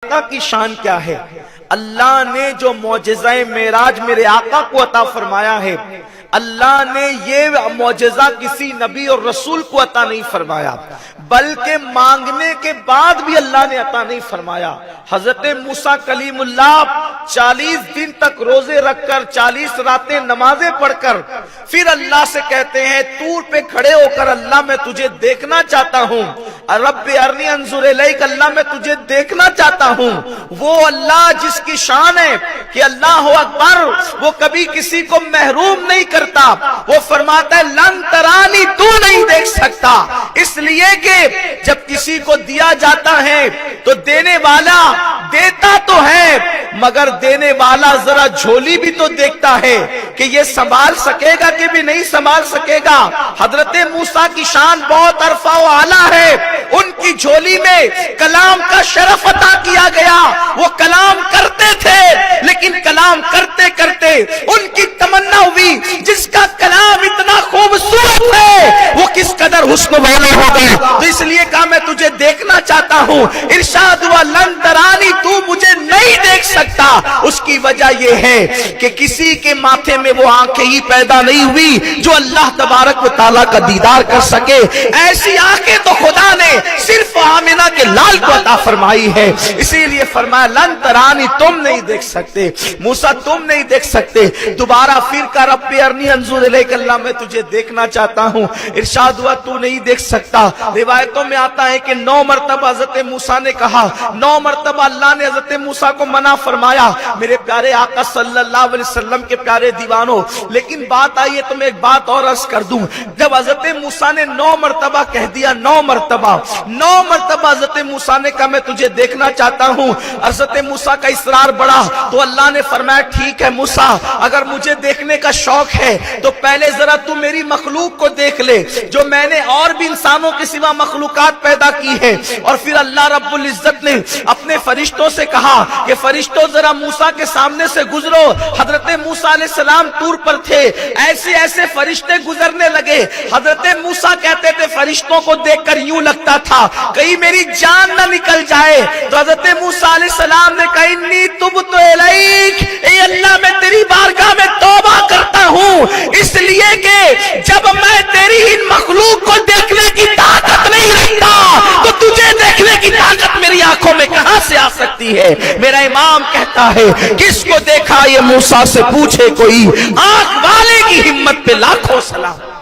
آقا کی شان کیا ہے؟ اللہ نے جو معجزہ معراج میرے آقا کو عطا فرمایا ہے، اللہ نے یہ معجزہ کسی نبی اور رسول کو عطا نہیں فرمایا، بلکہ مانگنے کے بعد بھی اللہ نے عطا نہیں فرمایا۔ حضرت موسیٰ کلیم اللہ 40 دن تک روزے رکھ کر 40 راتیں نمازیں پڑھ کر پھر اللہ سے کہتے ہیں طور پہ کھڑے ہو کر اللہ میں تجھے دیکھنا چاہتا ہوں، رب ارنی انظر الیک، اللہ میں تجھے دیکھنا چاہتا ہوں۔ وہ اللہ جس کی شان ہے کہ اللہ اکبر، وہ کبھی کسی کو محروم نہیں کرتا، وہ فرماتا ہے لن ترانی، تو نہیں دیکھ سکتا، اس لیے کہ جب کسی کو دیا جاتا ہے تو دینے والا دیتا تو ہے مگر دینے والا ذرا جھولی بھی تو دیکھتا ہے کہ یہ سنبھال سکے گا کہ بھی نہیں سنبھال سکے گا۔ حضرت موسیٰ کی شان بہت عرفہ و اعلیٰ ہے، ان کی جھولی میں کلام کا شرف عطا کیا گیا، وہ کلام کرتے تھے لیکن کلام کرتے کرتے ان کی تمنا ہوئی جس کا کلام اتنا خوبصورت ہے وہ کس قدر حسن والا ہوگا، تو اس لیے کہا میں تجھے دیکھنا چاہتا ہوں۔ ارشاد ہوا لن ترانی، تو مجھے نہیں دیکھ سکتا۔ اس کی وجہ یہ ہے کہ کسی کے ماتھے میں وہ آنکھیں ہی پیدا نہیں ہوئی جو اللہ تبارک و تعالیٰ کا دیدار کر سکے، ایسی آنکھیں تو خدا نے صرف آمنہ کے لال کو عطا فرمائی ہے، اسی لیے فرمایا لن ترانی، تم نہیں دیکھ سکتے، موسیٰ تم نہیں دیکھ سکتے۔ دوبارہ پھر کا رب ارنی انظر الیک، اللہ میں تجھے دیکھنا چاہتا ہوں۔ ارشاد ہوا تو نہیں دیکھ سکتا۔ روایتوں میں آتا ہے کہ 9 مرتبہ حضرت موسیٰ نے کہا، 9 مرتبہ اللہ نے حضرت موسیٰ کو منع فرمایا۔ میرے پیارے آقا صلی اللہ علیہ وسلم کے پیارے دیوانوں، لیکن بات آئی ہے تو میں ایک بات اور عرض کر دوں، جب حضرت موسیٰ نے 9 مرتبہ کہہ دیا، 9 مرتبہ حضرت موسیٰ نے کہا میں تجھے دیکھنا چاہتا ہوں، حضرت موسیٰ کا اصرار بڑھا تو اللہ نے فرمایا ٹھیک ہے موسیٰ، اگر مجھے دیکھنے کا شوق ہے تو پہلے ذرا تو میری مخلوق کو دیکھ لے جو میں نے اور بھی انسانوں کے سوا مخلوقات پیدا کی ہے۔ اور پھر اللہ رب العزت نے اپنے فرشتوں سے کہا کہ فرشتوں ذرا موسیٰ کے سامنے سے گزرو۔ حضرت موسیٰ علیہ السلام طور پر تھے، ایسے ایسے فرشتے گزرنے لگے، حضرت موسیٰ کہتے تھے فرشتوں کو دیکھ کر یوں لگتا تھا کہیں میری جان نہ نکل جائے، تو حضرت موسیٰ علیہ السلام نے کہا انی تبت الیک، اے اللہ میں تیری بارگاہ میں توبہ کرتا ہوں، اس لیے کہ جب میں تیری ان مخلوق کو دیکھنے کی طاقت نہیں رکھتا تو تجھے دیکھنے کی طاقت میری آنکھوں میں کہاں سے آ سکتی ہے۔ میرا امام کہتا ہے کس کو دیکھا یہ موسیٰ سے پوچھے کوئی، آنکھ والے کی ہمت پہ لاکھوں سلام۔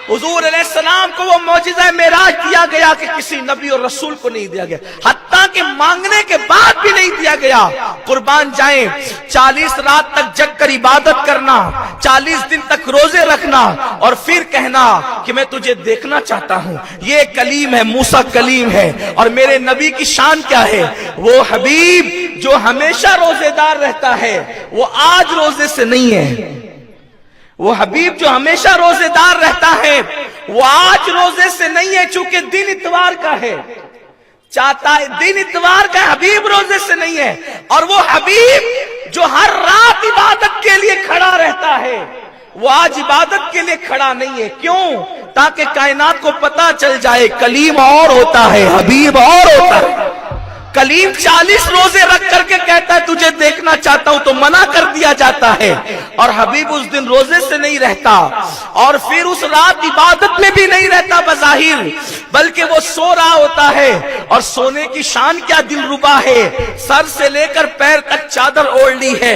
حضور علیہ السلام کو وہ معجزہ معراج دیا گیا کہ کسی نبی اور رسول کو نہیں دیا گیا، حتیٰ کہ مانگنے کے بعد بھی نہیں دیا گیا۔ قربان جائیں، 40 رات تک جگ کر عبادت کرنا، 40 دن تک روزے رکھنا اور پھر کہنا کہ میں تجھے دیکھنا چاہتا ہوں، یہ کلیم ہے، موسیٰ کلیم ہے۔ اور میرے نبی کی شان کیا ہے؟ وہ حبیب جو ہمیشہ روزے دار رہتا ہے، وہ آج روزے سے نہیں ہے، وہ حبیب جو ہمیشہ روزے دار رہتا ہے وہ آج روزے سے نہیں ہے، چونکہ دن اتوار کا ہے، چاہتا ہے دن اتوار کا حبیب روزے سے نہیں ہے۔ اور وہ حبیب جو ہر رات عبادت کے لیے کھڑا رہتا ہے وہ آج عبادت کے لیے کھڑا نہیں ہے، کیوں؟ تاکہ کائنات کو پتا چل جائے کلیم اور ہوتا ہے، حبیب اور ہوتا ہے۔ کلیم 40 روزے رکھ کر کے کہتا ہے تجھے دیکھنا چاہتا ہوں تو منع کر دیا جاتا ہے، اور حبیب اس دن روزے سے نہیں رہتا اور پھر اس رات عبادت میں بھی نہیں رہتا بظاہر، بلکہ وہ سو رہا ہوتا ہے۔ اور سونے کی شان کیا دل ربا ہے، سر سے لے کر پیر تک چادر اوڑھ لی ہے۔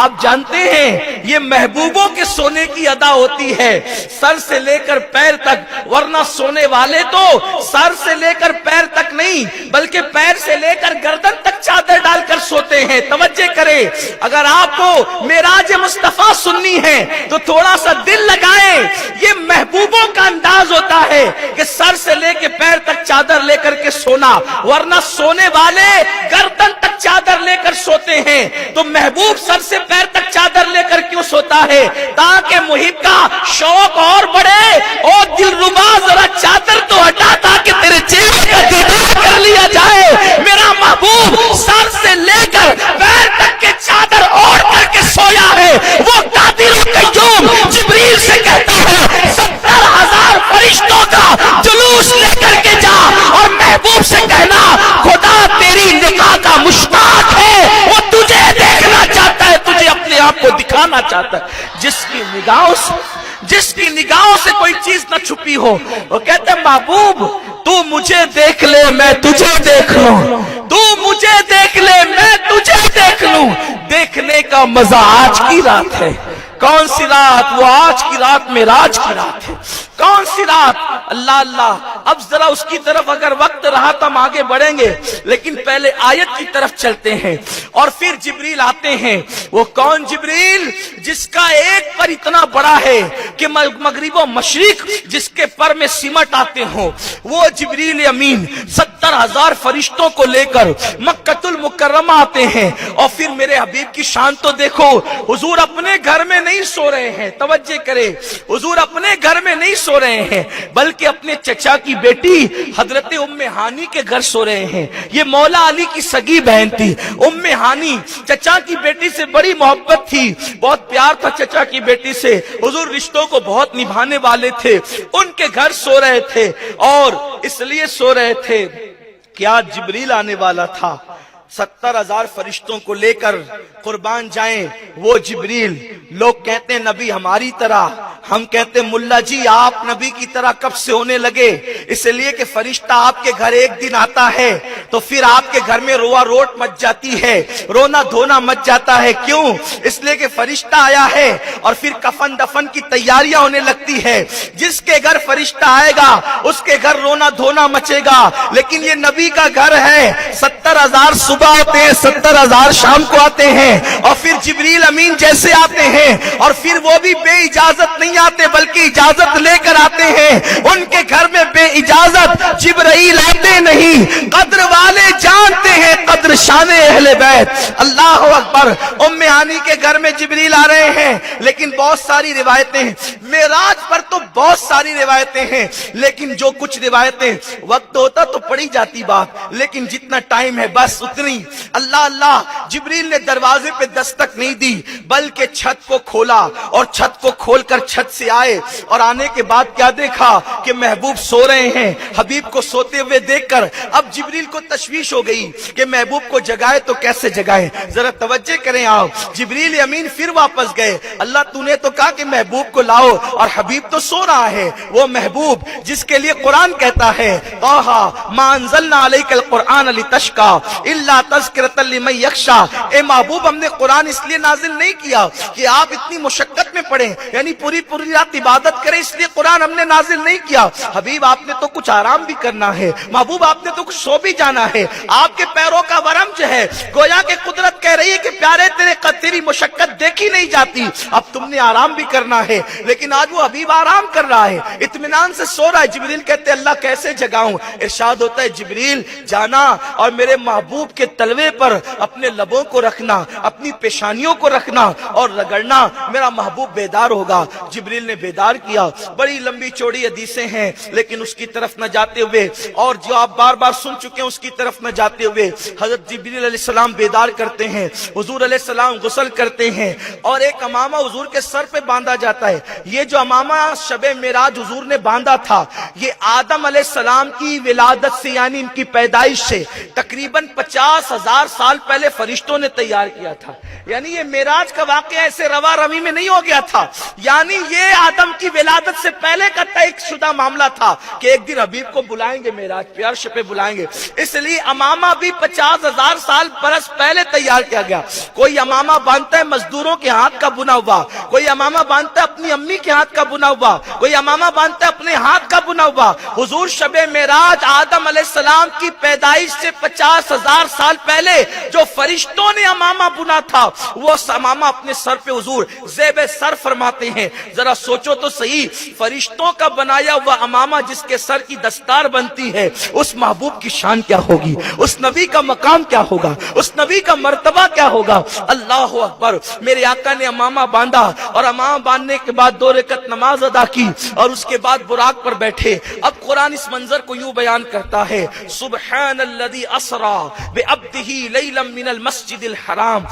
آپ جانتے ہیں یہ محبوبوں کے سونے کی ادا ہوتی ہے، سر سے لے کر پیر تک، ورنہ سونے والے تو سر سے لے کر پیر تک نہیں بلکہ پیر سے لے کر گردن تک چادر ڈال کر سوتے ہیں۔ توجہ کرے، اگر آپ کو معراج مصطفیٰ سننی ہے تو تھوڑا سا دل لگائیں، یہ محبوبوں کا انداز ہوتا ہے کہ سر سے لے کے پیر تک چادر لے کر کے سونا، ورنہ سونے والے گردن تک چادر لے کر سوتے ہیں۔ تو محبوب سر سے پیر تک چادر لے کر کیوں سوتا ہے؟ تاکہ محب کا شوق اور بڑھے، اور دل ربا ذرا چادر تو ہٹا تاکہ تیرے چہرے کا دیدار کر لیا جائے۔ میرا محبوب سر سے لے کر پیر تک کے چادر اوڑھ کر کے سویا ہے، وہ قادر قیوم جبریل سے کہتا ہے 70,000 فرشتوں کا جلوس لے کر کے جا اور محبوب سے کہنا خدا تیری نکاح जिसकी निगाहों से कोई चीज न छुपी हो। वो कहते हैं महबूब तू मुझे देख ले मैं तुझे देख लूं, तू मुझे देख ले मैं तुझे देख लूं। देखने का मजा आज की रात है। कौन सी रात? वो आज की रात मेराज की रात है। कौन सी रात? अल्लाह अल्लाह। अब जरा उसकी तरफ अगर वक्त रहा तो हम आगे बढ़ेंगे, लेकिन पहले आयत की तरफ चलते हैं। और फिर जिब्रील आते हैं। वो कौन जिब्रील? जिसका एक पर इतना बड़ा है कि मगरिब व मशरिक जिसके पर में सिमट आते हो। वो जिब्रील अमीन 70,000 फरिश्तों को लेकर मक्कतुल मुकर्रमा आते हैं। और फिर मेरे हबीब की शान तो देखो, हुजूर अपने घर में नहीं सो रहे हैं, तवज्जो करे, हुजूर अपने घर में नहीं सो रहे हैं, बल्कि अपने चचा की बेटी हजरत उम्मे हानी के घर सो रहे हैं। ये मौला अली की सगी बहन थी उम्मे हानी, चचा की बेटी से बड़ी मोहब्बत थी, बहुत प्यार था चचा की बेटी से, हुजूर रिश्तों को बहुत निभाने वाले थे। उनके घर सो रहे थे और इसलिए सो रहे थे कि आज जिब्रील आने वाला था। 70,000 फरिश्तों को लेकर कुर्बान जाएं वो जिब्रील। लोग कहते हैं नबी हमारी तरह, हम कहते मुल्ला जी आप नबी की तरह कब से होने लगे? इसलिए कि फरिश्ता आपके घर एक दिन आता है तो फिर आपके घर में रोआ रोट मच जाती है, रोना धोना मच जाता है। क्यों? इसलिए कि फरिश्ता आया है और फिर कफन दफन की तैयारियां होने लगती है। जिसके घर फरिश्ता आएगा उसके घर रोना धोना मचेगा। लेकिन ये नबी का घर है, 70,000 सुबह आते हैं, 70,000 शाम को आते हैं, और फिर जिब्रील अमीन जैसे आते हैं, और फिर वो भी बे इजाजत नहीं आते बल्कि इजाजत लेकर आते हैं। उनके घर में बे इजाजत जिब्रील आते नहीं, कद्र वाले जानते हैं कद्र शान अहले बैत। अल्लाह अकबर। उम्मे हानी के घर में जिब्रील आ रहे हैं, लेकिन बहुत सारी रिवायतें हैं, मेराज पर तो बहुत सारी रिवायतें हैं, लेकिन जो कुछ रिवायतें वक्त होता तो पड़ी जाती बात, लेकिन जितना टाइम है बस उतनी। अल्लाह अल्लाह। जिब्रील ने दरवाजे पे दस्तक नहीं दी बल्कि छत को खोला, और छत को खोलकर छत से आए, और आने के बाद क्या देखा कि महबूब सो रहे हैं। हबीब को सोते हुए देखकर अब जिब्रील को तशवीश हो गई कि महबूब को जगाए तो कैसे जगाए। जरा तवज्जो करें आप। जिब्रील अमीन फिर वापस गए। अल्लाह तूने तो कहा कि महबूब को लाओ, और हबीब तो सो रहा है। वो महबूब जिसके लिए कुरान कहता है ताहा मा अंज़लना अलैकल कुरआन लितशका इल्ला तज़किरतन लिमन यख्शा। ए महबूब हमने कुरान इसलिए नाजिल नहीं किया कि आप इतनी मुशक्कत में पढ़ें, यानी पूरी पूरी रात इबादत करें, इसलिए कुरान हमने नाजिल नहीं किया। हबीब आपने तो कुछ आराम भी करना है, महबूब आपने तो कुछ सो भी जाना है। आपके पैरों का वरम जो है, गोया के कुदरत कह रही है कि प्यारे तेरी मुशक्कत देखी नहीं जाती, अब तुमने आराम भी करना है। लेकिन आज वो हबीब आराम कर रहा है, इत्मीनान से सो रहा है। जिब्रील कहते अल्लाह कैसे जगाऊं? इरशाद होता है जिब्रील जाना और मेरे महबूब के तलवे पर अपने लबों को रखना, अपनी पेशानियों को रखना और रगड़ना, मेरा महबूब बेदार होगा। जिब्रील ने बेदार किया। बड़ी लंबी चौड़ी हदीसें हैं, लेकिन उसकी तरफ न जाते हुए, और जो आप बार बार सुन चुके हैं उसकी तरफ न जाते हुए, हजरत जिब्रील अलैहिस्सलाम बेदार करते हैं, हुजूर अलैहिस्सलाम गुस्ल करते हैं, और एक अमामा हुजूर के सर पे बांधा जाता है। ये जो अमामा शबे मेराज हुजूर ने बांधा था, ये आदम अलैहिस्सलाम की विलादत से यानी इनकी पैदाइश से तकरीबन 50,000 साल पहले फरिश्तों ने तैयार किया था। यानी ये मेराज का वाकया ऐसे रवा रवी में नहीं हो गया था, यानी ये आदम की विलादत से पहले का तय शुदा मामला था कि एक दिन हबीब को बुलाएंगे, मेराज पे अर्श पे बुलाएंगे। इसलिए अमामा भी 50,000 साल बरस पहले तैयार किया गया। कोई अमामा बांधता है मजदूरों के हाथ का बुना हुआ, कोई अमामा बांधता है अपनी अम्मी के हाथ का बुना हुआ, कोई अमामा बांधता है अपने हाथ का बुना हुआ। हुजूर शबे मेराज आदम अलैहिस्सलाम की पैदाइश से 50,000 साल पहले जो फरिश्तों ने अमामा बुना था, वो अमामा अपने सर पे हुजूर ज़ेबे सर फरमाते हैं। जरा सोचो तो सही, फरिश्तों का बनाया हुआ अमामा जिसके सर की दस्तार बनती है, उस महबूब की शान क्या होगी, उस नबी का मकाम क्या होगा, उस नबी का मर्तबा क्या होगा। अल्लाह अकबर। मेरे आका ने अमामा बांधा, और अमामा बांधने के बाद 2 रकत नमाज अदा की, और उसके बाद बुराक पर बैठे। अब कुरान इस मंजर को यूं बयान करता है, सुब्हानल्लज़ी असरा बिअब्दिही लैलन मिनल मस्जिदिल हराम।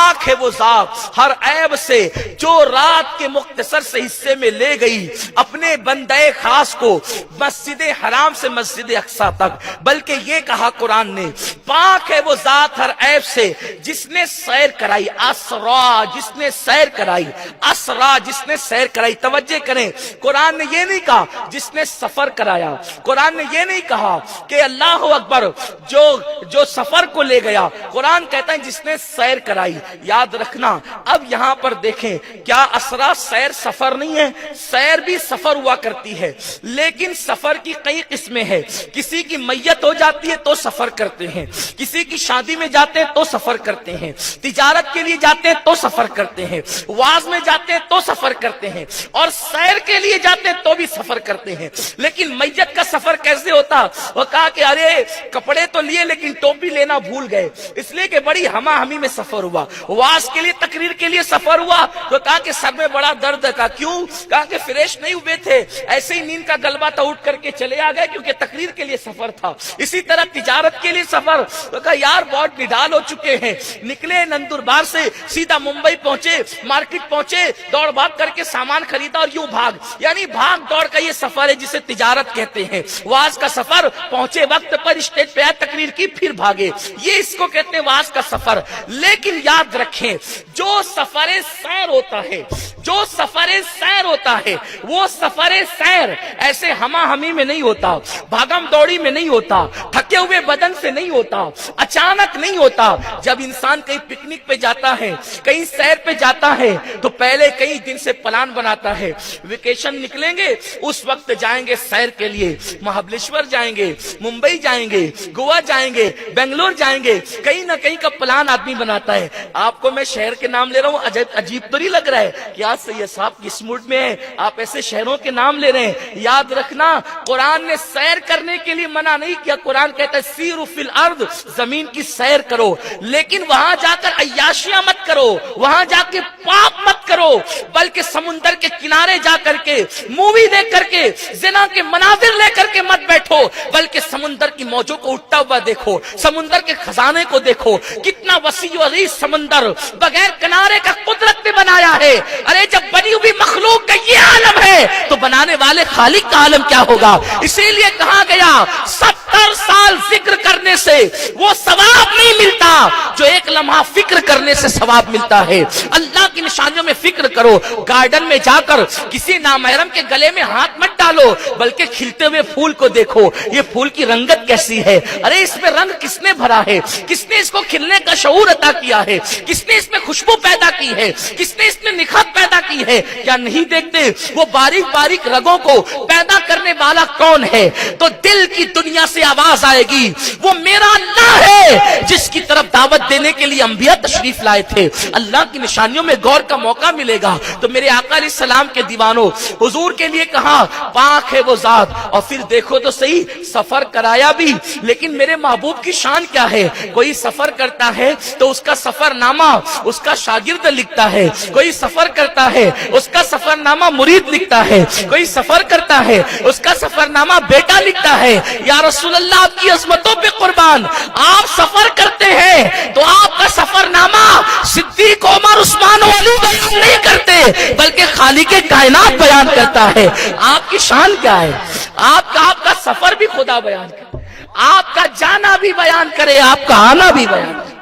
पाक है वो जात हर ऐब से जो रात के मुख्तसर से हिस्से में ले गई अपने बंदे खास को मस्जिद हराम से मस्जिद अक्सा तक। बल्कि ये कहा कुरान ने, पाक है वो जात हर ऐब से जिसने सैर कराई, असरा जिसने सैर कराई, असरा जिसने सैर कराई। तवज्जो करें, कुरान ने ये नहीं कहा जिसने सफर कराया, कुरान ने ये नहीं कहा कि अल्लाह अकबर जो सफर को ले गया, कुरान कहता है जिसने सैर कराई। याद रखना, अब यहां पर देखें, क्या असरा सैर सफर नहीं है? सैर भी सफर हुआ करती है, लेकिन सफर की कई किस्में हैं। किसी की मैयत हो जाती है तो सफर करते हैं, किसी की शादी में जाते हैं तो सफर करते हैं, तिजारत के लिए जाते हैं तो सफर करते हैं, वाज में जाते हैं तो सफर करते हैं, और सैर के लिए जाते हैं तो भी सफर करते हैं। लेकिन मैयत का सफर कैसे होता? वो कहा कि अरे कपड़े तो लिए लेकिन टोपी लेना भूल गए, इसलिए कि बड़ी हमा हमी में सफर हुआ। वाज के लिए, तकरीर के लिए सफर हुआ तो कहा कि सर में बड़ा दर्द का। क्यों? कहा कि फ्रेश नहीं हुए थे, ऐसे ही नींद का गलबा था, उठ करके चले आ गए क्योंकि तकरीर के लिए सफर था। इसी तरह तिजारत के लिए सफर, तो कहा यार बहुत निडाल हो चुके हैं, निकले नंदुरबार से सीधा मुंबई पहुंचे, मार्केट पहुंचे, दौड़ भाग करके सामान खरीदा और यूं भाग, यानी भाग दौड़ का ये सफर है जिसे तिजारत कहते हैं। वाज का सफर, पहुंचे वक्त पर, स्टेज पे आए, तकरीर की, फिर भागे, ये इसको कहते हैं वाज का सफर। लेकिन याद रखें, जो सफर सैर होता है, जो सफर सैर होता है, वो सफर सैर ऐसे हमा हमी में नहीं होता, भागम दौड़ी में नहीं होता, थके हुए बदन से नहीं होता, अचानक नहीं होता। जब इंसान कहीं पिकनिक पे जाता है, कहीं सैर पे जाता है, तो पहले कई दिन से प्लान बनाता है, वेकेशन निकलेंगे उस वक्त जाएंगे सैर के लिए, महाबलेश्वर जाएंगे, मुंबई जाएंगे, गोवा जाएंगे, बेंगलोर जाएंगे, कहीं ना कहीं का प्लान आदमी बनाता है। आपको मैं शहर के नाम ले रहा हूँ, अजीब तो नहीं लग रहा है कि आज सैयद साहब किस मूड में है, आप ऐसे शहरों के नाम ले रहे हैं? याद रखना, कुरान ने सैर करने के लिए मना नहीं किया। कुरान कहता है सीरू फिल अर्द, जमीन की सैर करो, लेकिन वहां जाकर अय्याशियां मत करो, वहां जाके पाप मत करो, बल्कि समुंदर के किनारे जाकर के मूवी देख करके, जिना के मनाजिर लेकर के मत बैठो, बल्कि समुंदर की मौजों को उठता हुआ देखो, समुंदर के खजाने को देखो, कितना वसी और अजीज समुंदर बगैर किनारे का कुदरत ने बनाया है। अरे जब बनी हुई मखलूक का ये आलम है तो बनाने वाले खालिक का आलम क्या होगा? इसीलिए कहा गया 70 साल जिक्र करने से वो सवाब नहीं मिलता जो एक लम्हा फिक्र करने से सवाब मिलता है। अल्लाह की निशानियों में फिक्र करो, गार्डन में जाकर किसी नामहरम के गले में हाथ मत डालो, बल्कि खिलते हुए फूल को देखो, ये फूल की रंगत कैसी है, अरे इसमें रंग किसने भरा है, किसने इसको खिलने का शऊर अता किया है, किसने इसमें खुशबू पैदा की है, किसने इसमें निखात पैदा की है? क्या नहीं देखते वो बारीक बारीक रगों को पैदा करने वाला कौन है? तो दिल की दुनिया से आवाज आएगी, वो मेरा अल्लाह है जिसकी तरफ दावत देने के लिए अंबिया तशरीफ लाए थे। अल्लाह की निशानियों में गौर का मौका मिलेगा। तो मेरे आका अलैहिस्सलाम के दीवानों, हुजूर के लिए कहा पाक है वो जात, और फिर देखो तो सही, सफर कराया भी, लेकिन मेरे महबूब की शान क्या है? कोई सफर करता है तो उसका सफरनामा उसका शागिर्द लिखता है, कोई सफर करता है उसका सफरनामा मुरीद लिखता है, कोई सफर करता है उसका सफरनामा बेटा लिखता है। या रसूल अल्लाह, आपकी अजमतों पे कुर्बान, आप सफर करते हैं तो आपका सफरनामा सिद्दीक, उमर, उस्मान और अली बयान नहीं करते, बल्कि खालिक कायनात बयान करता है। आपकी शान क्या है? आपका सफर भी खुदा बयान करे, आपका जाना भी बयान करे, आपका आना भी बयान करे,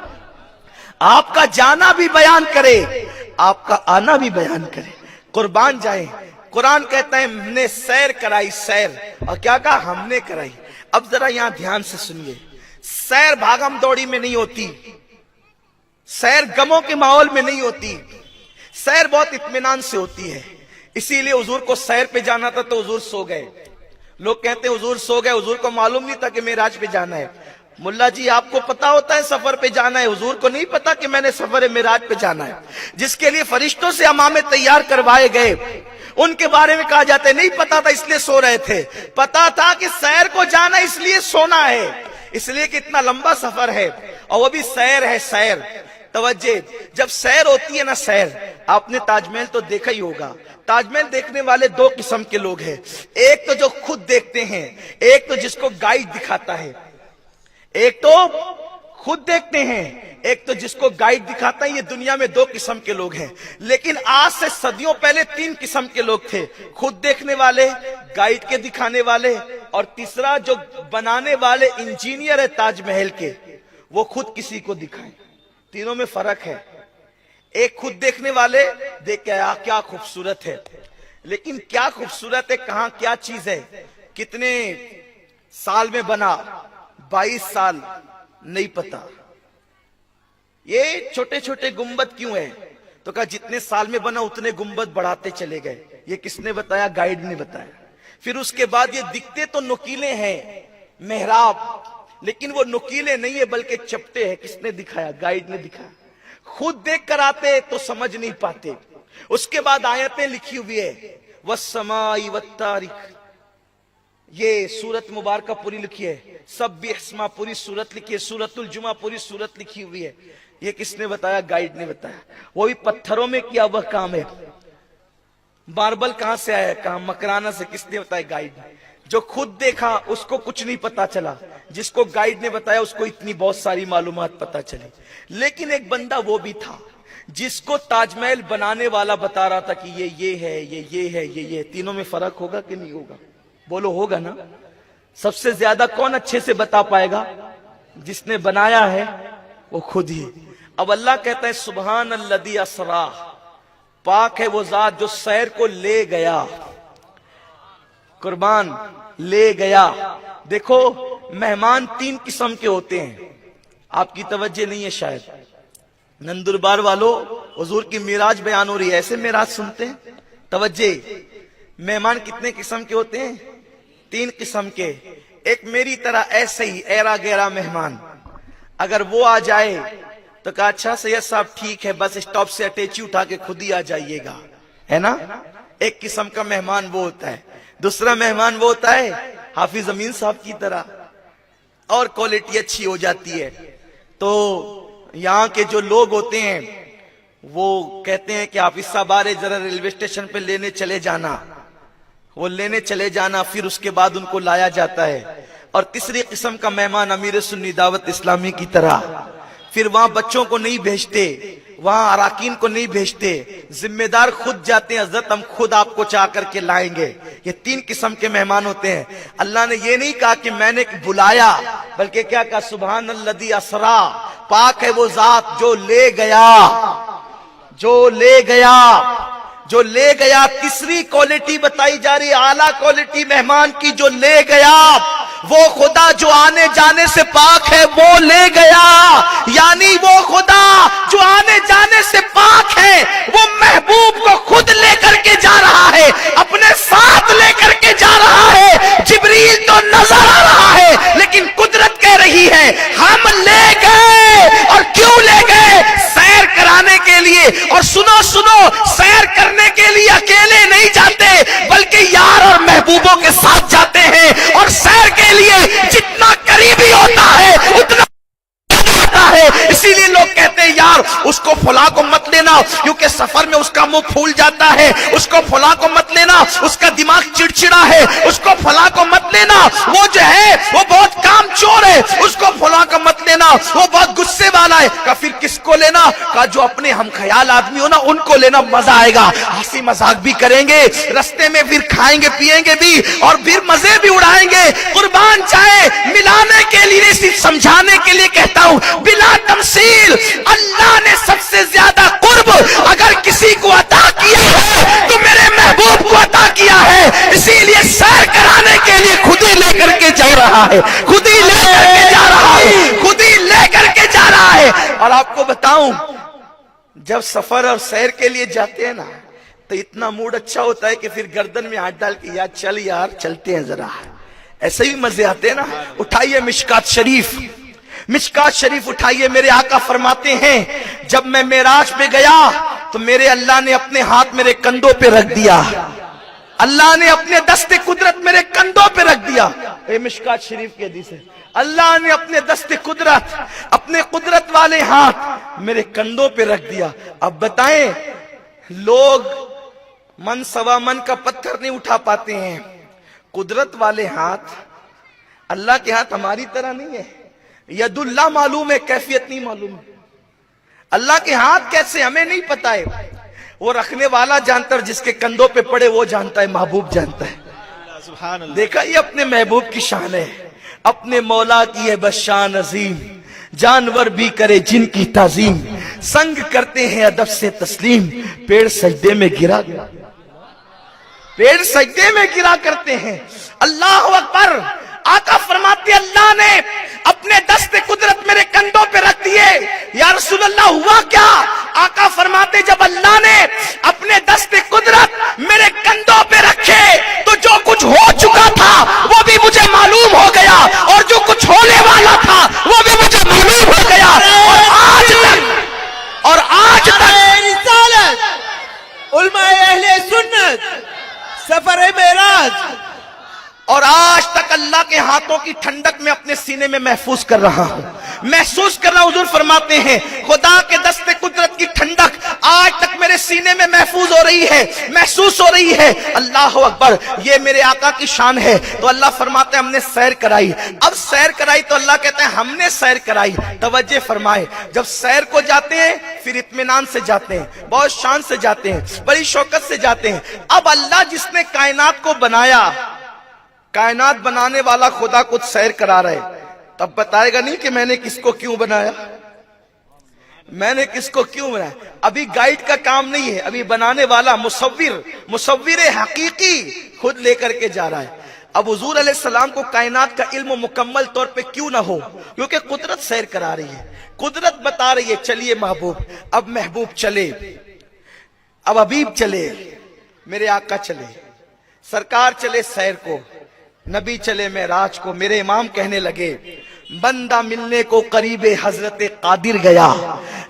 आपका जाना भी बयान करे, आपका आना भी बयान करे। कुर्बान जाए, कुरान कहता है हमने सैर कराई, सैर, और क्या कहा? हमने कराई। अब जरा यहां ध्यान से सुनिए, सैर भागम दौड़ी में नहीं होती, सैर गमों के माहौल में नहीं होती, सैर बहुत इत्मीनान से होती है। इसीलिए हुजूर को सैर पे जाना था तो हुजूर सो गए। लोग कहते हैं हुजूर सो गए, हुजूर को मालूम नहीं था कि मेराज पे जाना है। मुल्ला जी, आपको पता होता है सफर पे जाना है, हुजूर को नहीं पता कि मैंने सफर मेराज पे जाना है, जिसके लिए फरिश्तों से अमामे तैयार करवाए गए, उनके बारे में कहा जाता है नहीं पता था इसलिए सो रहे थे। पता था कि सैर को जाना इसलिए सोना है, इसलिए कि इतना लंबा सफर है, और वो भी सैर है, सैर। तवज्जे, जब सैर होती है ना, सैर, आपने ताजमहल तो देखा ही होगा। ताजमहल देखने वाले दो किस्म के लोग हैं, एक तो जो खुद देखते हैं, एक तो जिसको गाइड दिखाता है। एक तो खुद देखते हैं। एक तो जिसको गाइड दिखाता है, ये दुनिया में 2 किस्म के लोग हैं, लेकिन आज से सदियों पहले 3 किस्म के लोग थे, खुद देखने वाले, गाइड के दिखाने वाले, और तीसरा जो बनाने वाले इंजीनियर है ताजमहल के, वो खुद किसी को दिखाए। तीनों में फर्क है। एक खुद देखने वाले देख के आया क्या खूबसूरत है, लेकिन क्या खूबसूरत है, कहां क्या चीज है, कितने साल में बना, 22 साल नहीं पता। ये छोटे छोटे गुंबद क्यों है, तो कहा जितने साल में बना उतने गुंबद बढ़ाते चले गए। ये किसने बताया? गाइड ने बताया। फिर उसके बाद ये दिखते तो नुकीले हैं मेहराब, लेकिन वो नुकीले नहीं है बल्कि चपटे हैं। किसने दिखाया? गाइड ने दिखाया। खुद देख कर आते तो समझ नहीं पाते। उसके बाद आयतें लिखी हुई है, वस्समाई वत्तारिक, ये सूरत मुबारक पूरी लिखी है, सब्बिहस्मा पूरी सूरत लिखी है, सूरतुल जुमा पूरी सूरत लिखी हुई है। ये किसने बताया? गाइड ने बताया। वो भी पत्थरों में किया वह काम है। मार्बल कहां से आया? कहां? मकराना से। किसने बताया? गाइड ने। जो खुद देखा उसको कुछ नहीं पता चला, जिसको गाइड ने बताया उसको इतनी बहुत सारी मालूमात पता चली। लेकिन एक बंदा वो भी था जिसको ताजमहल बनाने वाला बता रहा था कि ये है, ये है, ये। तीनों में फर्क होगा कि नहीं होगा? बोलो होगा ना। सबसे ज्यादा कौन अच्छे से बता पाएगा? जिसने बनाया है वो खुद ही। अब अल्लाह कहता है सुबहान अल्लज़ी असरा, पाक है वो जात जो सैर को ले गया, कुर्बान ले गया। देखो मेहमान 3 किस्म के होते हैं, आपकी तवज्जो नहीं है शायद। नंदुरबार वालों, हुजूर की मिराज बयान हो रही है, ऐसे मिराज सुनते हैं? तवज्जो। मेहमान कितने किस्म के होते हैं? 3 किस्म के। एक मेरी तरह ऐसे ही ऐरा गैरा मेहमान, अगर वो आ जाए तो कहा अच्छा सैयद साहब ठीक है, बस स्टॉप से अटैची उठा के खुद ही आ जाइएगा, है ना। एक किस्म का मेहमान वो होता है। दूसरा मेहमान वो होता है हाफिज अमीन साहब की तरह, और क्वालिटी अच्छी हो जाती है। तो यहाँ के जो लोग होते हैं वो कहते हैं कि आप इस बार जरा रेलवे स्टेशन पे लेने चले जाना, वो लेने चले जाना, फिर उसके बाद उनको लाया जाता है। और तीसरी किस्म का मेहमान अमीर सुन्नी दावत इस्लामी की तरह, फिर वहां बच्चों को नहीं भेजते, वहां अराकीन को नहीं भेजते, जिम्मेदार खुद जाते हैं, हजरत हम खुद आपको चाह करके लाएंगे। ये 3 किस्म के मेहमान होते हैं। अल्लाह ने ये नहीं कहा कि मैंने बुलाया, बल्कि क्या कहा? सुबहान अल्लज़ी असरा, पाक है वो जात जो ले गया, जो ले गया, जो ले गया। तीसरी क्वालिटी बताई जा रही है, आला क्वालिटी मेहमान की, जो ले गया। वो खुदा जो आने जाने से पाक है वो ले गया, यानी वो खुदा जो आने जाने से पाक है वो महबूब को खुद लेकर के जा रहा है, अपने साथ लेकर के जा रहा है। जिब्रील तो नजर आ रहा है, लेकिन कुदरत कह रही है हम ले गए। और क्यों ले गए? सैर कराने के लिए। और सुनो सुनो, सैर करने के लिए अकेले नहीं जाते, बल्कि यार और महबूबों के साथ जाते हैं। और सैर के लिए जितना करीबी होता है उतना है। इसीलिए लोग कहते हैं यार उसको फुला को मत लेना, क्योंकि सफर में उसका मुंह फूल जाता है। उसको फुला को मत लेना, उसका दिमाग चिड़चिड़ा है। उसको फुला को मत लेना, वो जो है वो बहुत काम चोर है। उसको फुला को मत लेना, वो बहुत गुस्से वाला है। का फिर किसको लेना? का जो अपने हम ख्याल आदमी हो ना, उनको लेना, मजा आएगा, हंसी मजाक भी करेंगे, रस्ते में फिर खाएंगे पिएंगे भी, और फिर मजे भी उड़ाएंगे। कुर्बान चाहे मिलाने के लिए, सिर्फ समझाने के लिए कहता हूं, बिला तमसील अल्लाह ने सबसे ज्यादा कुर्ब अगर किसी को अता किया है तो मेरे महबूब को अता किया है। इसीलिए सैर कराने के लिए खुद ही लेकर के जा रहा है, खुद ही लेकर के जा रहा है, खुद ही लेकर के जा रहा है। और आपको बताऊं, जब सफर और सैर के लिए जाते हैं ना, तो इतना मूड अच्छा होता है कि फिर गर्दन में हाथ डाल के यार चल यार चलते हैं जरा, ऐसे भी मजे आते हैं ना। उठाइए मिशकात शरीफ, मिशकात शरीफ उठाइए। मेरे आका फरमाते हैं जब मैं मेराज पे गया तो मेरे अल्लाह ने अपने हाथ मेरे कंधों पे रख दिया, अल्लाह ने अपने दस्ते कुदरत मेरे कंधों पे रख दिया। ये मिशकात शरीफ की हदीस है। अल्लाह ने अपने दस्ते कुदरत, अपने कुदरत वाले हाथ मेरे कंधों पे रख दिया। अब बताएं, लोग मन सवा मन का पत्थर नहीं उठा पाते हैं, कुदरत वाले हाथ, अल्लाह के हाथ हमारी तरह नहीं है। यदुल्लाह मालूम है, कैफियत नहीं मालूम है। अल्लाह के हाथ कैसे हमें नहीं पता है, वो रखने वाला जानता है, जिसके कंधों पे पड़े वो जानता है, महबूब जानता है। सुभान अल्लाह। देखा, ये अपने महबूब की शान है, अपने मौला की है बस शान अजीम, जानवर भी करे जिनकी ताजीम, संग करते हैं अदब से तस्लीम, पेड़ सजदे में गिरा, पेड़ सजदे में गिरा करते हैं। अल्लाह अकबर। आका फरमाते अल्लाह ने अपने दस्ते कुदरत मेरे कंधों पे रख दिए। या रसूल अल्लाह हुआ क्या? आका फरमाते जब अल्लाह ने अपने दस्ते कुदरत मेरे कंधों पे रखे तो जो कुछ हो चुका था वो भी मुझे मालूम हो गया, और जो कुछ होने वाला था वो भी मुझे मालूम हो गया। और आज तक उलमाए अहले सुन्नत सफर मेराज, और आज तक अल्लाह के हाथों की ठंडक में अपने सीने में महफूज कर रहा हूं, महसूस कर रहा हूं। हुजूर फरमाते हैं खुदा के दस्ते कुदरत की ठंडक आज तक मेरे सीने में महफूज हो रही है, महसूस हो रही है। अल्लाह अकबर। ये मेरे आका की शान है। तो अल्लाह फरमाते हैं हमने सैर कराई। अब सैर कराई तो अल्लाह कहते हैं हमने सैर कराई। तवज्जो फरमाए, जब सैर को जाते हैं फिर इत्मीनान से जाते हैं, बहुत शान से जाते हैं, बड़ी शौकत से जाते हैं। अब अल्लाह जिसने कायनात को बनाया, कायनात बनाने वाला खुदा कुछ सैर करा रहे, तब बताएगा नहीं कि मैंने किसको क्यों बनाया, मैंने किसको क्यों बनाया। अभी गाइड का काम नहीं है, अभी बनाने वाला मुसव्विर हकीकी खुद लेकर के जा रहा है। अब हुजूर अलैहिस्सलाम को कायनात का इल्म मुकम्मल तौर पे क्यों ना हो, क्योंकि कुदरत सैर करा रही है, कुदरत बता रही है चलिए महबूब। अब महबूब चले, अब हबीब चले, मेरे आका चले, सरकार चले सैर को, नबी चले मेराज को। मेरे इमाम कहने लगे बंदा मिलने को करीबे हजरत कादिर गया,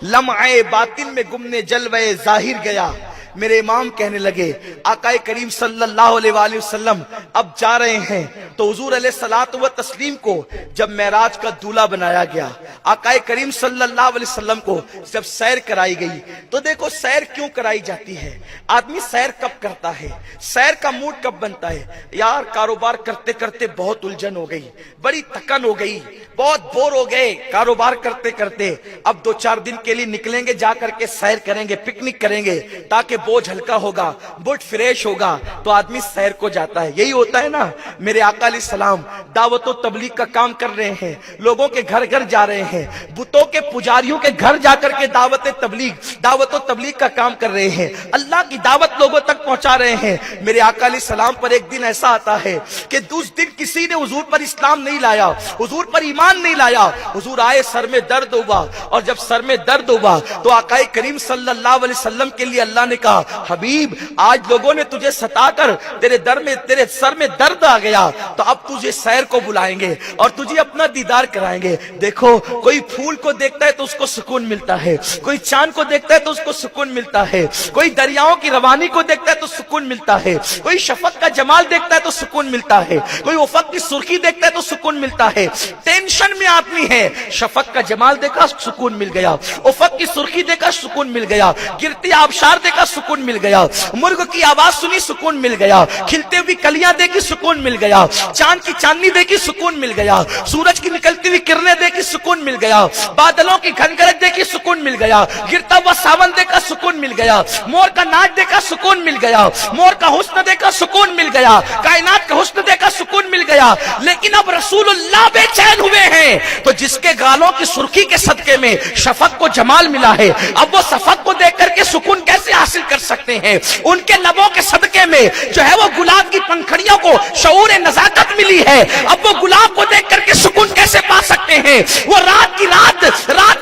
लम्हे बातिन में गुमने जलवे जाहिर गया। मेरे इमाम कहने लगे आकाए करीम सल्लल्लाहु अलैहि वसल्लम अब जा रहे हैं, तो हुजूर अलैहिस्सलातु व तस्लीम को जब मेराज का दूल्हा बनाया गया, आकाए करीम सल्लल्लाहु अलैहि वसल्लम को जब सैर कराई गई, तो देखो सैर क्यों कराई जाती है, आदमी सैर कब करता है, सैर का मूड कब बनता है। यार कारोबार करते करते बहुत उलझन हो गई, बड़ी थकन हो गई, बहुत बोर हो गए कारोबार करते करते, अब 2-4 दिन के लिए निकलेंगे, जा करके सैर करेंगे, पिकनिक करेंगे, ताकि बोझ हल्का होगा, मूड फ्रेश होगा, तो आदमी सैर को जाता है। यही होता है ना। मेरे आका अलैहि सलाम दावत और तबलीग का काम कर रहे हैं, लोगों के घर घर जा रहे हैं, बुतों के पुजारियों के घर जाकर के दावत और तबलीग का काम कर रहे हैं, अल्लाह की दावत लोगों तक पहुंचा रहे हैं। मेरे आका अलैहि सलाम पर एक दिन ऐसा आता है कि उस दिन किसी ने हुजूर पर इस्लाम नहीं लाया, हुजूर पर ईमान नहीं लाया। हुजूर आए, सर में दर्द हुआ, और जब सर में दर्द हुआ तो आका करीम सल्लल्लाहु अलैहि वसल्लम के लिए अल्लाह ने कहा हबीब आज लोगों ने तुझे सताकर तेरे सर में दर्द आ गया, तो अब तुझे सैर को बुलाएंगे और तुझे अपना दीदार कराएंगे। देखो कोई फूल को देखता है तो उसको सुकून मिलता है, कोई चांद को देखता है तो उसको सुकून मिलता है, कोई दरियाओं की रवानी को देखता है तो सुकून मिलता है, कोई शफक का जमाल देखता है तो सुकून मिलता है, कोई उफक की सुर्खी देखता है तो सुकून मिलता है। टेंशन में आदमी है, शफक का जमाल देखा सुकून मिल गया, उफक की सुर्खी देखा सुकून मिल गया, गिरती आबशार देखा सुकून मिल गया, मुर्ग की आवाज सुनी सुकून मिल गया, खिलते हुई कलियां देखी सुकून मिल गया, चांद की चांदनी देखी सुकून मिल गया, सूरज की निकलती हुई किरणें देखी सुकून मिल गया, बादलों की घनगरज देखी सुकून मिल गया, गिरता हुआ सावन देखा सुकून मिल गया, मोर का नाच देखा सुकून मिल गया, मोर का हुस्न देखा सुकून मिल गया, कायनात का हुस्न देखा सुकून मिल गया। लेकिन अब रसूलुल्लाह बेचैन हुए हैं, तो जिसके गालों की सुर्खी के सदके में शफक को जमाल मिला है, अब वो शफक को देख करके सुकून कैसे हासिल कर सकते हैं। उनके लबों के सदके में जो है वो गुलाब की पंखड़ियों को शऊर नजाकत मिली है, अब वो गुलाब को देख करके सुकून कैसे पा सकते हैं। वो रात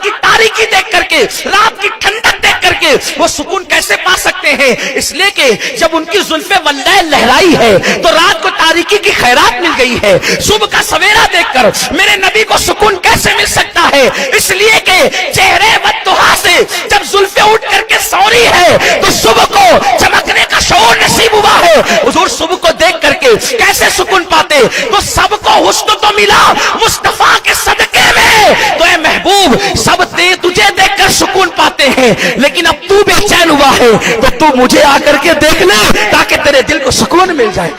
की तारीकी देख करके, रात की ठंडक देख करके वो सुकून कैसे पा सकते हैं। इसलिए कि जब उनकी जुल्फे वल्लैल लहराई है तो रात को तारीकी की खैरात मिल गई है। सुबह का सवेरा देखकर मेरे नबी को सुकून कैसे मिल सकता है। इसलिए कि चेहरे बद्दुहा से जब जुल्फे उठ करके सौरी है तो सुबह को चमकने का शऊर नसीब हुआ है। हुजूर सुबह को देख करके कैसे सुकून पाते, तो सबको हुस्न तो मिला मुस्तफा के सदके में, तो ए महबूब सब तुझे देखकर सुकून पाते हैं, लेकिन अब तू बेचैन हुआ है तो तू मुझे आकर के देख ले ताकि तेरे दिल को सुकून मिल जाए।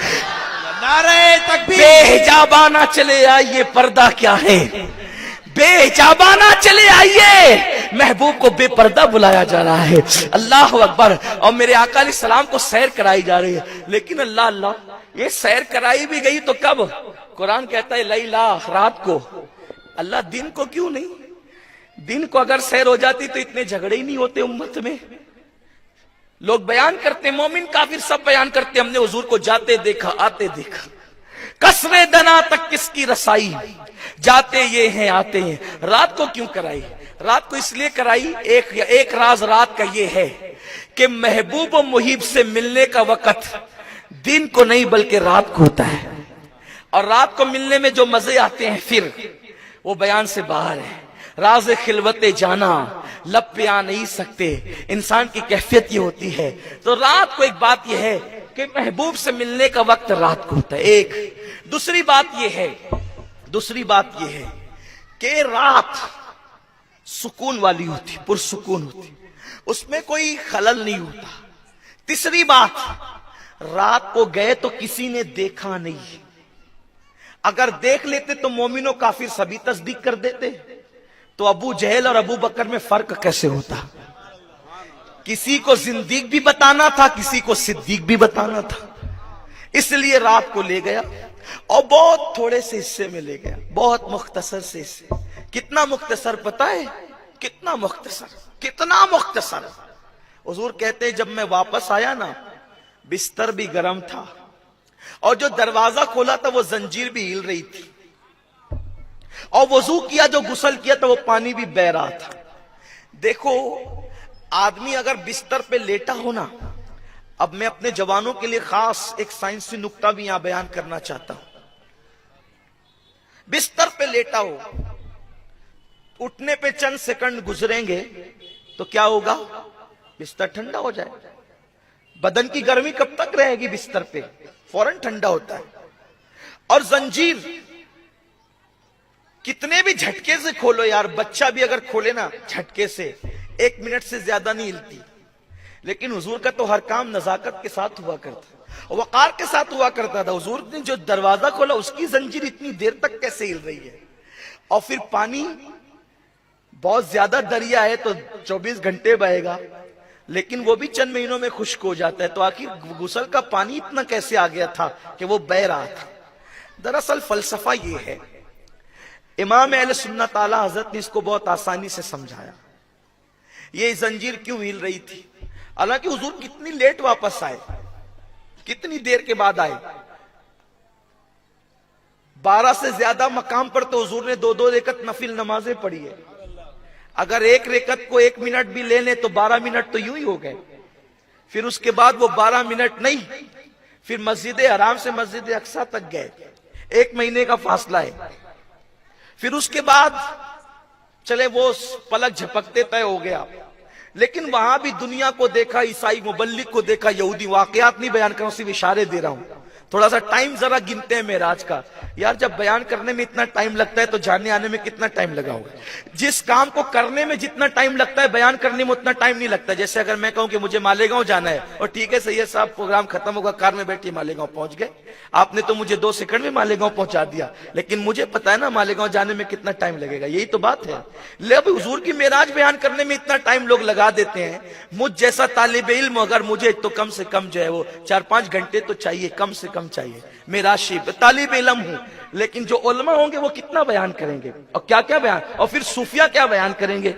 नारे तकबीर। बेहिजाबाना चले आइए पर्दा क्या है, بے حجابانہ چلے آئیے، محبوب کو بے پردہ بلایا جا رہا ہے، اللہ اکبر۔ اور میرے آقا علیہ السلام کو سیر کرائی جا رہی ہے، لیکن اللہ یہ سیر کرائی بھی گئی تو کب؟ قرآن کہتا ہے لیلا، رات کو۔ اللہ دن کو کیوں نہیں؟ دن کو اگر سیر ہو جاتی تو اتنے جھگڑے ہی نہیں ہوتے امت میں۔ لوگ بیان کرتے، مومن کافر سب بیان کرتے، ہم نے حضور کو جاتے دیکھا، آتے دیکھا، قصر دنا تک کس کی رسائی، جاتے یہ ہیں آتے ہیں۔ رات کو کیوں کرائی؟ رات کو اس لیے کرائی، ایک راز رات کا یہ ہے کہ محبوب و محب سے ملنے کا وقت دن کو نہیں بلکہ رات کو ہوتا ہے، اور رات کو ملنے میں جو مزے آتے ہیں پھر وہ بیان سے باہر ہے۔ راز خلوت جانا لب پہ آ نہیں سکتے، انسان کی کیفیت یہ ہوتی ہے۔ تو رات کو ایک بات یہ ہے کہ محبوب سے ملنے کا وقت رات کو ہوتا ہے، ایک۔ دوسری بات یہ ہے کہ رات سکون والی ہوتی، پرسکون ہوتی، اس میں کوئی خلل نہیں ہوتا۔ تیسری بات، رات کو گئے تو کسی نے دیکھا نہیں، اگر دیکھ لیتے تو مومن و کافر سبھی تصدیق کر دیتے، تو ابو جہل اور ابو بکر میں فرق کیسے ہوتا؟ کسی کو زندیق بھی بتانا تھا، کسی کو صدیق بھی بتانا تھا، اس لیے رات کو لے گیا اور بہت تھوڑے سے حصے میں لے گیا، بہت مختصر سے حصے۔ کتنا مختصر پتہ ہے؟ کتنا مختصر۔ حضور کہتے ہیں جب میں واپس آیا نا، بستر بھی گرم تھا، اور جو دروازہ کھولا تھا وہ زنجیر بھی ہل رہی تھی، اور وضو کیا، جو غسل کیا تھا وہ پانی بھی بہ رہا تھا۔ دیکھو آدمی اگر بستر پہ لیٹا ہو نا، اب میں اپنے جوانوں کے لیے خاص ایک سائنسی نکتہ بھی یہاں بیان کرنا چاہتا ہوں۔ بستر پہ لیٹا ہو، اٹھنے پہ چند سیکنڈ گزریں گے تو کیا ہوگا؟ بستر ٹھنڈا ہو جائے۔ بدن کی گرمی کب تک رہے گی بستر پہ؟ فوراً ٹھنڈا ہوتا ہے۔ اور زنجیر کتنے بھی جھٹکے سے کھولو یار، بچہ بھی اگر کھولے نا جھٹکے سے 1 منٹ سے زیادہ نہیں ہلتی، لیکن حضور کا تو ہر کام نزاکت کے ساتھ ہوا کرتا، وقار کے ساتھ ہوا کرتا تھا۔ حضور نے جو دروازہ کھولا اس کی زنجیر اتنی دیر تک کیسے ہل رہی ہے؟ اور پھر پانی بہت زیادہ دریا ہے تو 24 گھنٹے بہے گا، لیکن وہ بھی چند مہینوں میں خشک ہو جاتا ہے، تو آخر غسل کا پانی اتنا کیسے آ گیا تھا کہ وہ بہہ رہا تھا؟ دراصل فلسفہ یہ ہے، امام اہل سنت اعلی حضرت نے اس کو بہت آسانی سے سمجھایا۔ یہ زنجیر کیوں ہل رہی تھی؟ حالانکہ حضور کتنی لیٹ واپس آئے، کتنی دیر کے بعد آئے؟ 12 سے زیادہ مقام پر تو حضور نے 2 رکعت نفل نمازیں پڑھی ہے۔ اگر ایک رکعت کو 1 منٹ بھی لے لیں تو 12 منٹ تو یوں ہی ہو گئے۔ پھر اس کے بعد وہ 12 منٹ نہیں، پھر مسجد حرام سے مسجد اقصی تک گئے، 1 مہینے کا فاصلہ ہے۔ پھر اس کے بعد چلے وہ پلک جھپکتے طے ہو گیا، لیکن وہاں بھی دنیا کو دیکھا، عیسائی مبلغ کو دیکھا، یہودی، واقعات نہیں بیان کروں، صرف اشارے دے رہا ہوں۔ تھوڑا سا ٹائم ذرا گنتے ہیں معراج کا، یار جب بیان کرنے میں اتنا ٹائم لگتا ہے تو جاننے آنے میں کتنا ٹائم لگا ہوگا؟ جس کام کو کرنے میں جتنا ٹائم لگتا ہے بیان کرنے میں اتنا ٹائم نہیں لگتا۔ جیسے اگر میں کہوں کہ مجھے مالیگاؤں جانا ہے، اور ٹھیک ہے سید صاحب پروگرام ختم ہوگا، کار میں بیٹھے مالیگاؤں پہنچ گئے، آپ نے تو مجھے 2 سیکنڈ میں مالیگاؤں پہنچا دیا، لیکن مجھے پتا ہے نا مالیگاؤں جانے میں کتنا ٹائم لگے گا۔ یہی تو بات ہے۔ لیکن حضور کی معراج بیان کرنے میں اتنا ٹائم لوگ لگا دیتے ہیں۔ مجھ جیسا طالب علم اگر مجھے تو کم سے کم جو ہے وہ 4-5 گھنٹے تو چاہیے، کم سے کم چاہیے۔ معراج شریف طالب علم ہوں، لیکن جو علماء ہوں گے وہ کتنا بیان کریں گے، اور کیا کیا بیان، اور پھر صوفیہ کیا بیان کریں گے،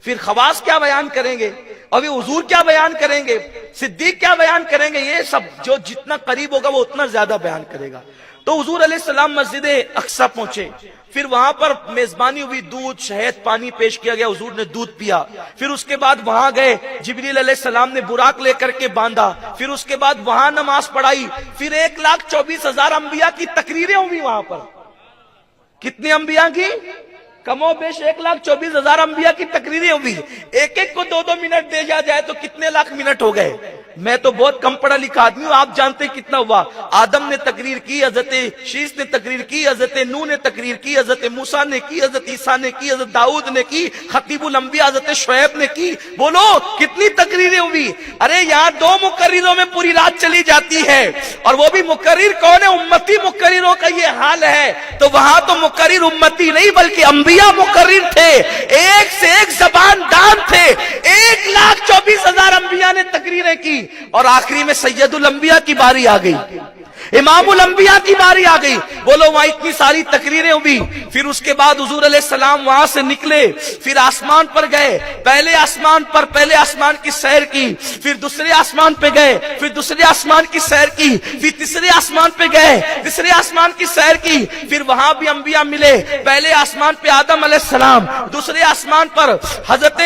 پھر خواص کیا بیان کریں گے، اور پھر حضور کیا بیان کریں گے، صدیق کیا بیان کریں گے۔ یہ سب جو جتنا قریب ہوگا وہ اتنا زیادہ بیان کرے گا۔ تو حضور علیہ السلام مسجد اقصی پہنچے، پھر وہاں پر میزبانی ہوئی، دودھ شہد پانی پیش کیا گیا، حضور نے دودھ پیا۔ پھر اس کے بعد وہاں گئے، جبریل علیہ السلام نے براق لے کر کے باندھا، پھر اس کے بعد وہاں نماز پڑھائی، پھر 1,24,000 انبیاء کی تقریریں ہوئی وہاں پر۔ کتنی انبیاء کی؟ کم و بیش 1,24,000 انبیاء کی تقریریں ہوئی۔ ایک ایک کو 2 منٹ دے جائے تو کتنے لاکھ منٹ ہو گئے؟ میں تو بہت کم پڑھا لکھا آدمی ہوں، آپ جانتے کتنا ہوا۔ آدم نے تقریر کی، حضرت شیس نے تقریر کی، حضرت نوح نے تقریر کی، حضرت موسیٰ نے کی، حضرت عیسیٰ نے کی، حضرت داؤد نے کی، خطیب الانبیاء حضرت شعیب نے کی۔ بولو کتنی تقریریں ہوئی؟ ارے یہاں 2 مقرروں میں پوری رات چلی جاتی ہے، اور وہ بھی مقرر کون ہے؟ امتی مقرروں کا یہ حال ہے۔ تو وہاں تو مقرر امتی نہیں بلکہ انبیاء انبیاء مقرر تھے، ایک سے ایک زبان دان تھے، 1,24,000 انبیاء نے تقریریں کی، اور آخری میں سید الانبیاء کی باری آ گئی، امام الانبیاء کی باری آ گئی۔ بولو وہاں اتنی ساری تقریریں ہوئی، پھر اس کے بعد حضور علیہ السلام وہاں سے نکلے، پھر آسمان پر گئے، پہلے آسمان کی سیر کی، پھر دوسرے آسمان پہ گئے، پھر دوسرے آسمان کی سیر کی، پھر تیسرے آسمان پہ گئے، تیسرے آسمان کی سیر کی، پھر وہاں بھی انبیاء ملے، پہلے آسمان پہ آدم علیہ السلام، دوسرے آسمان پر حضرت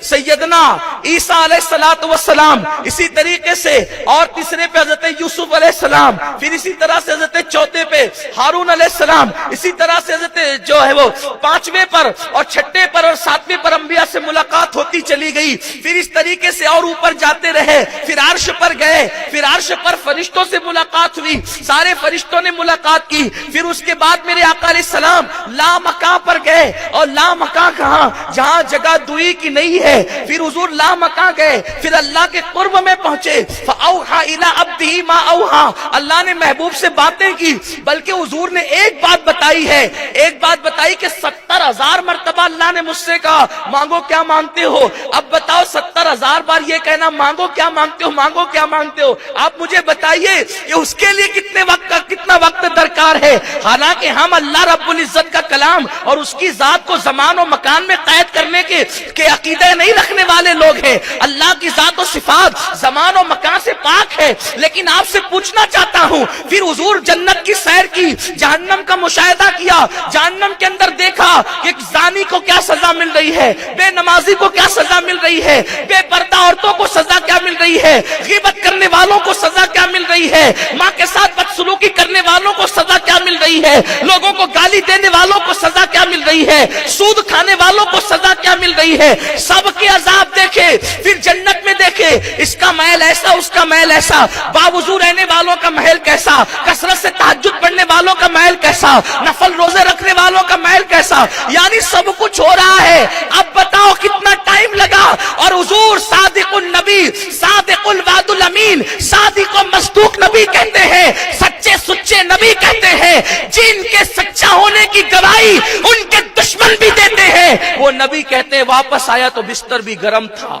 سیدنا عیسیٰ علیہ السلام، اسی طریقے سے، اور تیسرے پہ حضرت یوسف علیہ السلام، پھر اسی طرح سے حضرت چوتھے پہ ہارون علیہ السلام، اسی طرح سے حضرت جو ہے وہ پانچویں پر اور چھٹے پر اور ساتویں پر انبیاء سے ملاقات ہوتی چلی گئی، پھر اس طریقے سے اور اوپر جاتے رہے، پھر عرش پر گئے، پھر عرش پر فرشتوں سے ملاقات ہوئی، سارے فرشتوں نے ملاقات کی، پھر اس کے بعد میرے آقا علیہ السلام لامکاں پر گئے، اور لامکاں کہاں؟ جہاں جگہ دوئی کی نہیں ہے، پھر حضور لامکاں گئے، پھر اللہ کے قرب میں پہنچے، فَأَوْحَا إِلَىٰ عَبْدِهِ مَا أَوْحَا، اللہ نے محبوب سے باتیں کی، بلکہ حضور نے ایک بات بتائی ہے، ایک بات بتائی کہ 70,000 مرتبہ اللہ نے مجھ سے کہا مانگو کیا مانگتے ہو، اب بتاؤ 70,000 بار یہ کہنا مانگو کیا مانگتے ہو، مانگو کیا مانگتے ہو، آپ مجھے بتائیے کہ اس کے لیے کتنا وقت درکار ہے، حالانکہ ہم اللہ رب العزت کا کلام اور اس کی ذات کو زمان و مکان میں قید کرنے کے عقیدے نہیں رکھنے والے لوگ ہیں، اللہ کی ذات و صفات زمان و مکان سے پاک ہے، لیکن آپ سے پوچھنا چاہتا ہوں، پھر حضور جنت کی سیر کی، جہنم کا مشاہدہ کیا، جہنم کے اندر دیکھا کہ زانی کو کیا سزا مل رہی ہے، بے نمازی کو کیا سزا مل رہی ہے، بے پردہ عورتوں کو سزا کیا مل رہی ہے، غیبت کرنے والوں کو سزا کیا مل رہی ہے، ماں کے ساتھ بدسلوکی کرنے والوں کو سزا کیا مل رہی ہے، لوگوں کو گالی دینے والوں کو سزا کیا مل رہی ہے، سود کھانے والوں کو سزا کیا مل رہی ہے، سب کے عذاب دیکھے، پھر جنت میں دیکھے، اس کا محل ایسا، اس کا محل ایسا، باوضو رہنے والوں کا محل کیسا، کثرت سے تہجد پڑھنے والوں کا محل کیسا، نفل روزے رکھنے والوں کا محل کیسا، یعنی سب کچھ ہو رہا ہے، اب بتاؤ کتنا ٹائم لگا، اور حضور صادق النبی، صادق الوعد الامین، صادق و مصدوق نبی کہتے ہیں، سچے سچے نبی کہتے ہیں، جن کے سچا ہونے کی گواہی ان کے دشمن بھی دیتے ہیں، وہ نبی کہتے ہیں واپس آیا تو بستر بھی گرم تھا،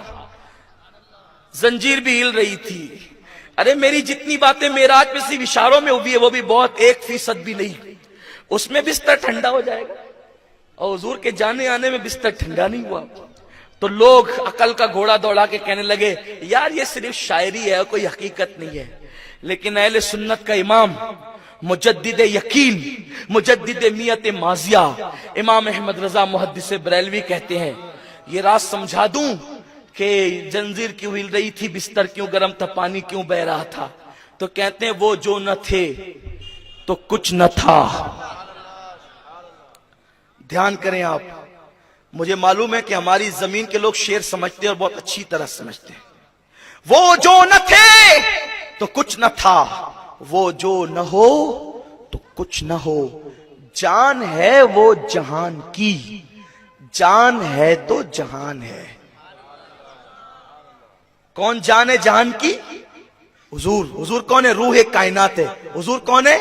زنجیر بھی ہل رہی تھی۔ ارے میری جتنی باتیں معراج پہ صرف اشاروں میں ہوئی ہے وہ بھی بہت 1% بھی نہیں، اس میں بستر ٹھنڈا ہو جائے گا، اور حضور کے جانے آنے میں بستر ٹھنڈا نہیں ہوا، تو لوگ عقل کا گھوڑا دوڑا کے کہنے لگے یار یہ صرف شاعری ہے، کوئی حقیقت نہیں ہے، لیکن اہل سنت کا امام، مجدد یقین، مجدد نیت ماضیہ، امام احمد رضا محدث بریلوی کہتے ہیں یہ راز سمجھا دوں کہ زنجیر کیوں ہل رہی تھی، بستر کیوں گرم تھا، پانی کیوں بہ رہا تھا، تو کہتے ہیں وہ جو نہ تھے تو کچھ نہ تھا۔ دھیان کریں آپ، مجھے معلوم ہے کہ ہماری زمین کے لوگ شعر سمجھتے اور بہت اچھی طرح سمجھتے ہیں۔ وہ جو نہ تھے تو کچھ نہ تھا، وہ جو نہ ہو تو کچھ نہ ہو، جان ہے وہ جہان کی، جان ہے تو جہان ہے۔ کون جان ہے جہان کی؟ حضور۔ حضور کون ہے؟ روح کائنات ہے۔ حضور کون ہے؟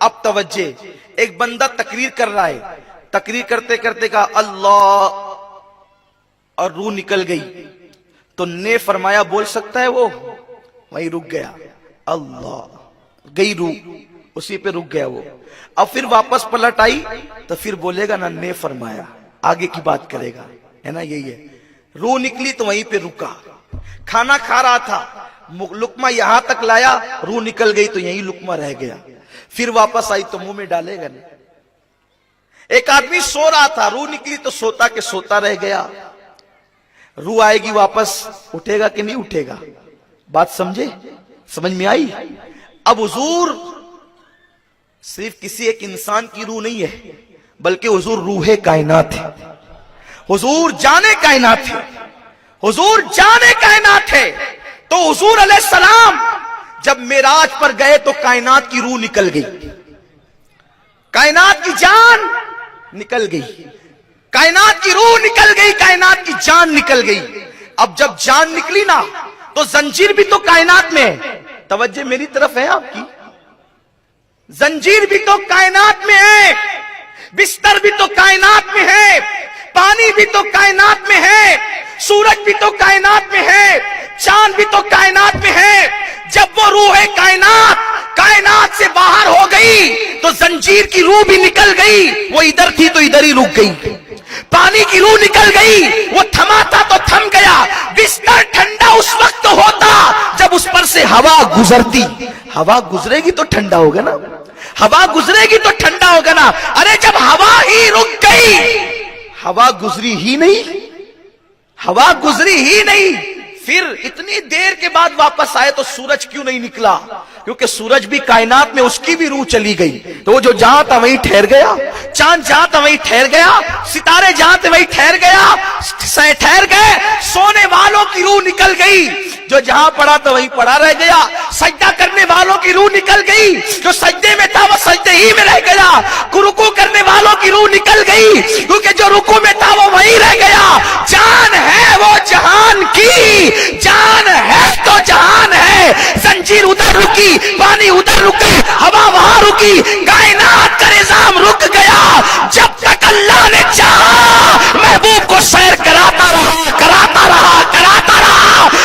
اب توجہ، ایک بندہ تقریر کر رہا ہے، تقریر کرتے کرتے کہا اللہ، اور روح نکل گئی، تو نے فرمایا بول سکتا ہے وہ؟ وہیں رک گیا، اللہ، گئی روح، اسی پہ رک گیا وہ۔ اب پھر واپس پلٹ آئی تو پھر بولے گا نا نے فرمایا، آگے کی بات کرے گا، ہے نا؟ یہی ہے، روح نکلی تو وہیں پہ رکا، کھانا کھا رہا تھا، لقمہ یہاں تک لایا، روح نکل گئی تو یہیں لقمہ رہ گیا، پھر واپس آئی تو منہ میں ڈالے گا نہیں۔ ایک آدمی سو رہا تھا، روح نکلی تو سوتا کے سوتا رہ گیا، روح آئے گی واپس، اٹھے گا کہ نہیں اٹھے گا؟ بات سمجھے؟ سمجھ میں آئی؟ اب حضور صرف کسی ایک انسان کی روح نہیں ہے، بلکہ حضور روح کائنات ہے، حضور جانے کائنات ہے، حضور جانے کائنات ہے۔ تو حضور علیہ السلام جب معراج پر گئے تو کائنات کی روح نکل گئی، کائنات کی جان نکل گئی، کائنات کی روح نکل گئی، کائنات کی جان نکل گئی۔ اب جب جان نکلی نا تو زنجیر بھی تو کائنات میں ہے، توجہ میری طرف ہے آپ کی، زنجیر بھی تو کائنات میں ہے، बिस्तर भी तो कायनात में है, पानी भी तो कायनात में है, सूरज भी तो कायनात में है, चांद भी तो कायनात में है। जब वो रूह है कायनात से बाहर हो गई तो जंजीर की रूह भी निकल गई, वो इधर थी तो इधर ही रुक गई। पानी की रूह निकल गई, वो थमा था तो थम गया। बिस्तर ठंडा उस वक्त होता जब उस पर से हवा गुजरती। हवा गुजरेगी तो ठंडा होगा ना, हवा गुजरेगी तो ठंडा होगा ना। अरे जब हवा ही रुक गई, हवा गुजरी ही नहीं, हवा गुजरी ही नहीं, फिर इतनी देर के बाद वापस आए तो सूरज क्यों नहीं निकला? क्योंकि सूरज भी कायनात में उसकी भी रूह चली गई, तो वो जो जहां था वहीं ठहर गया, चांद जहां था वहीं ठहर गया, सितारे जहां थे वहीं ठहर गए। सोने वालों की रूह निकल गई, जो जहां पड़ा था वहीं पड़ा रह गया। सजदा करने वालों की रूह निकल गई, जो सजदे में था वो सजदे ही में रह गया। रुकू करने वालों की रूह निकल गई, क्योंकि जो रुकू में था वो वहीं रह गया। जान है वो जहान की, जान है तो जहान है। जंजीर उधर रुकी, पानी उधर रुकी, हवा वहां रुकी, कायनात का निजाम रुक गया। जब तक अल्लाह ने चाहा महबूब को सैर कराता रहा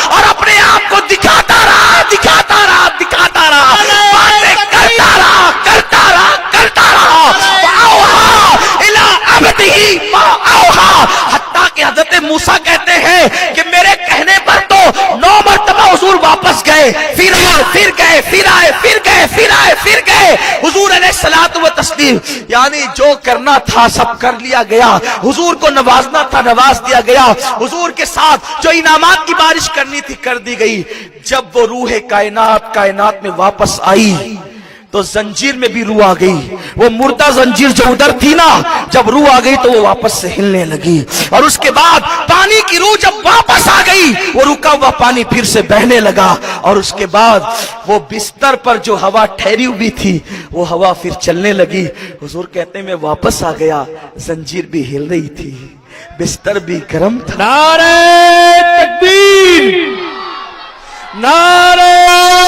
और अपने आप को दिखाता रहा, बातें करता रहा। इला अबदिही मा औहा। हत्ता कि हज़रत मूसा कहते हैं कि मेरे कहने पर तो 9 मरतबा हुजूर वापस गए, फिर गए। हुजूर अलैहिस्सलातु व तस्लीम, यानी जो करना था सब कर लिया गया। हुजूर को नवाजना था, नवाज दिया गया। हुजूर के साथ जो इनामात की बारिश करनी थी कर दी गई। जब वो रूह कायनात में वापस आई तो जंजीर में भी रूह आ गई। वो मुर्दा जंजीर जो उधर थी ना, जब रूह आ गई तो वो वापस से हिलने लगी। और उसके बाद पानी की रूह जब वापस आ गई, वो रुका हुआ पानी फिर से बहने लगा। और उसके बाद वो बिस्तर पर जो हवा ठहरी हुई थी वो हवा फिर चलने लगी। हुजूर कहते हैं मैं वापस आ गया, जंजीर भी हिल रही थी, बिस्तर भी गर्म था। नारे तकबीर, नारे